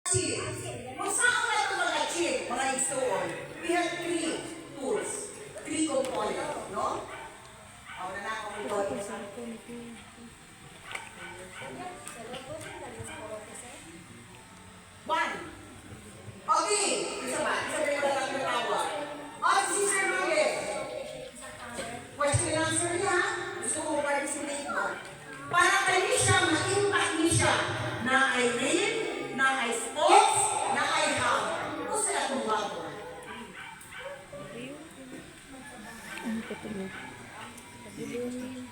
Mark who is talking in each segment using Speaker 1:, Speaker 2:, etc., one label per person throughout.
Speaker 1: Kung saan na ito mag-achieve, mga igsoon, we have three tools, three components, no? Ako na ako kung one. Okay, isa ba? Isa ba yung walang natawa? Oh, si Sir Luis. Question and answer niya. Gusto ko participate mo. Para kayo siya, ma-impact niya siya na ay real, na ay sports, na ay hammer. Ito sila itong bago.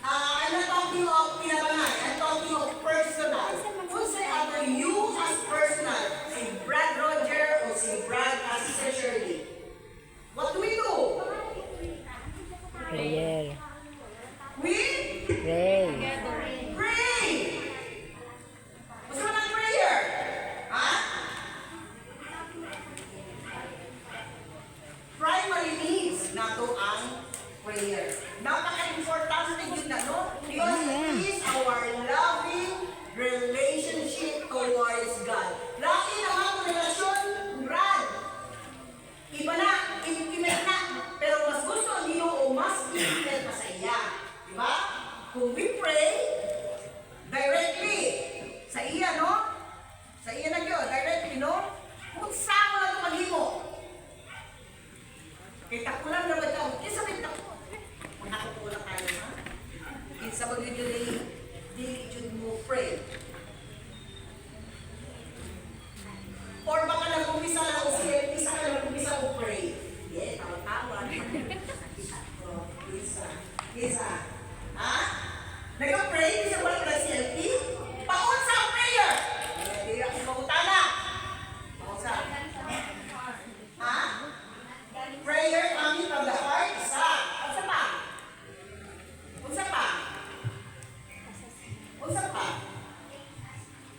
Speaker 1: I'm not talking of pinabangan. I'm talking of personal. Kung sa other, you as personal, si Brad Roger o si Brad as Sister Shirley. What do we do?
Speaker 2: Prayer.
Speaker 1: We
Speaker 2: Pray.
Speaker 1: pray. Gusto mo ng prayer? Ha? Primary needs na to ang prayer. Napaka-importante yun na, no? Because it is our loving relationship towards God. Laki na ang relasyon, Brad. Iba na, intimate na. Pero mas gusto ang Ginoo, mas intimate pa sa iya. Diba? Kung we pray, directly, sa iya, no? Sa iya na yun, directly, no? Kung saan mo na ito maghimo. Kita ko lang naman ito. Kisa ba ito? Makakukulang tayo, ha? Kisa ba yun yun mo pray? Or baka nag-umpisa lang o siya, isa ka nag-umpisa o pray. Yeah, tawa-tawa. Kisa. Ha? Nag-pray? Kisa wala ka CLP? Paon sa prayer! Hindi ako mautana. Paon sa? Ha? Prayer coming from the heart, isa. Unsa pa? Unsa pa? Unsa pa?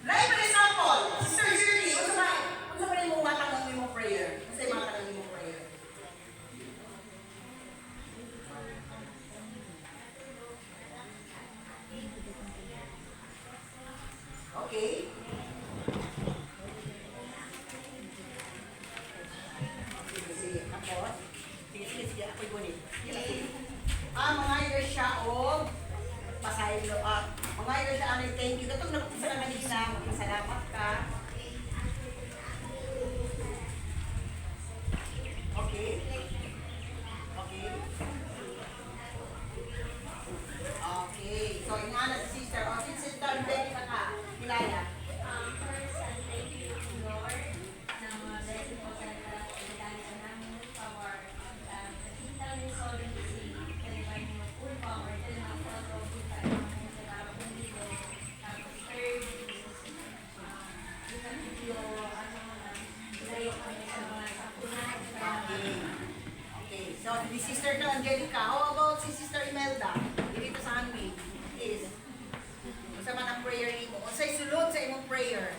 Speaker 1: Like for example, Sister Shirley, unsa pa rin mong matang ang imong prayer? Unsa yung matang ang imong prayer? Okay. Sige, tapos. Sige, ako'y gunit. Mga ito siya o pasahil lo. Mga ito siya, thank you. Katong nagpisa ka kanina, magpasalamat ka. Okay. Okay. Okay. So, inaanap si sister. O, si sister, ready ka ka. Kilala.
Speaker 3: First, thank you, Lord, na blessing po sa pagdadaan namin ng power. Nakita rin solid si kailangan mo full power. Then, ako, kita namin sa laro ng dito. Tapos, third, kita video, layo kami sa mga sapunan.
Speaker 1: Okay. So, si sister na Angelica. How about si sister Imelda? Dito sa amin. Is, sa man ang prayer mo. O sa'y sulod sa imong prayer.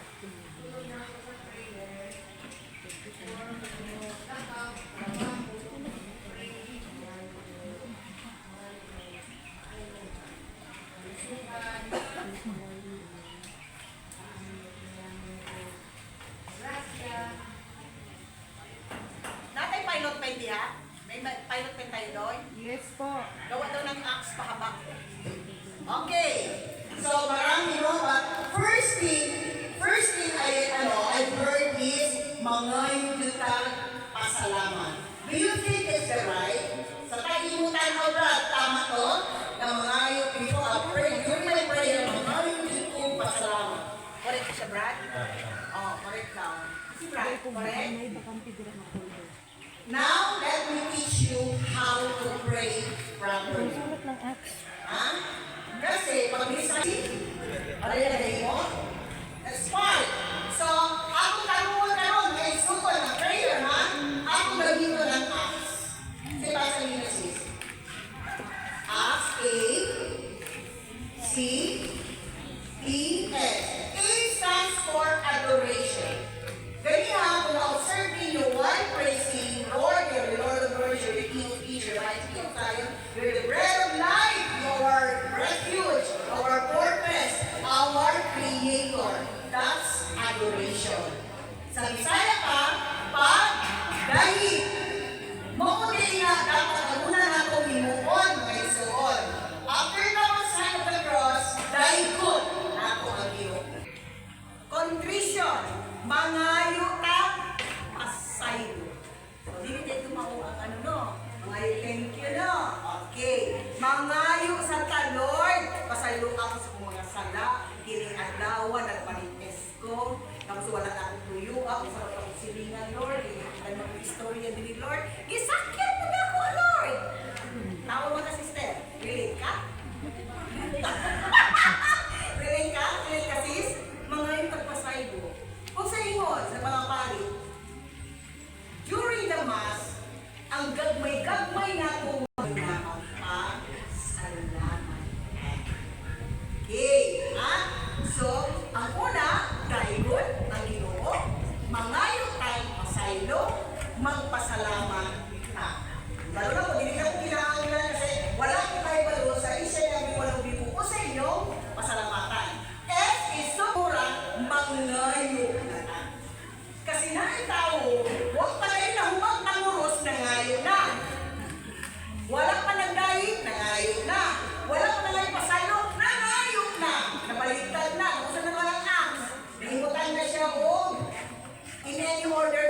Speaker 1: Natay pilot pa hindi ha? May pilot pa tayo doon?
Speaker 2: Yes po.
Speaker 1: Gawa daw ng axe pahaba. Okay. So marami no, but first thing I've heard is mga yutang pasalamat. Do you think it's the right? Sa tagimutan mo, Brad, tama to? Na mga yung people are praying. During my prayer, mga yutang pasalamat. Correct siya, Brad? Oh, correct daw. Si Brad, correct? Now, let me teach you how to pray properly.
Speaker 2: Sulat ng Acts.
Speaker 1: Ha? Kasi, pag minsan, ano yung lagay mo? That's part. So, ako tanungan ka nun, may sukol na prayer, ha? Ako lagay ko ng Acts. Kasi ba sa Genesis? Acts 8, C, E, S. A stands for adoration. Ganyan, kung na-observe ninyo while praising Lord, you're the Lord of Lords, you're the King of Kings, you're the mighty King of Zion, you're the bread of life, your refuge, our fortress, our creator. Sa Bisaya ka, pag dahil maunay nga dapat ang una na itong himuon, mga isuon. After the sign of the cross, dahil ko na ako ang iyo. Contrition, mangayo ka, asayo. So, dili tayo tumao ang ano no, mangayo thank you no. Okay, mangayo sa ta Lord, pasayo ako sa kong mga sala, kini adlaw nagpanites ko, tapos wala na akong tuyo, ako sa akong silingan Lord, ano mga istorya din Lord, gisakyan mo na ako Lord. Tawa mo ka sister, relate ka? Relate ka? Relate ka sis? Mga yung tagpasaydo. Kung sa ingon, sa mga pari, during the mass, ang gagmay-gagmay na kung salamat. Okay, ha? So, ang una, daygon, ang Ginoo, mangayo tayo pasaylo, magpasalamat ka. Lalo na kung hindi na ko kinahanglan kasi wala ko kayo balo sa isa na walang bibuo sa inyong pasalamatan. F is sumura, mangayo na na. Kasi na ang tao, huwag pa rin na humang tanguros, nangayo na. Wala pa nagdahit, nangayo na. Wala pa nagpasalo, nangayo na. Nabaliktad na, kung saan na walang acts. Nahimutan na siya in any order